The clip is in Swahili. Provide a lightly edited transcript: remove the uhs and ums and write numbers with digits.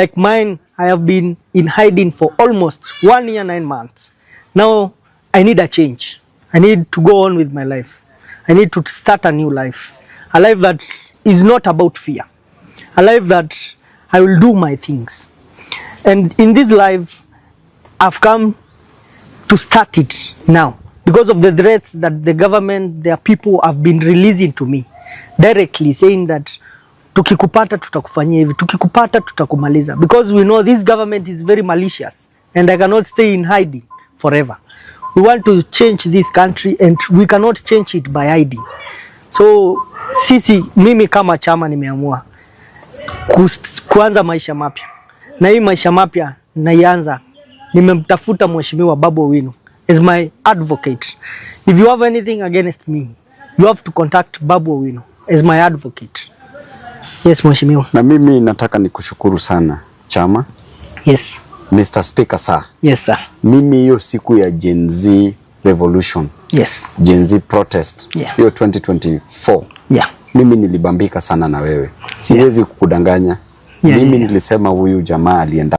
Like mine, I have been in hiding for almost 1 year, 9 months. Now I need a change. I need to go on with my life. I need to start a new life. A life that is not about fear. A life that I will do my things. And in this life, I've come to start it now because of the threats that the government, their people have been releasing to me directly, saying that tukikupata tutakufanyia hivi, tukikupata tutakumaliza, because we know this government is very malicious and I cannot stay in hiding forever. We want to change this country and we cannot change it by hiding. So mimi kama chama nimeamua kuanza maisha mapya, na hii maisha mapya naianza, nimemtafuta Mheshimiwa Babu Owino as my advocate. If you have anything against me, you have to contact Babu Owino as my advocate. Yes, Mheshimiwa. Na mimi nataka nikushukuru sana chama. Yes. Mr. Speaker sir. Yes sir. Mimi hiyo siku ya Gen Z revolution. Yes. Gen Z protest. Yeah. Hiyo 2024. Yeah. Mimi nilibambika sana na wewe. Siwezi kukudanganya. Mimi nilisema huyu jamaa alienda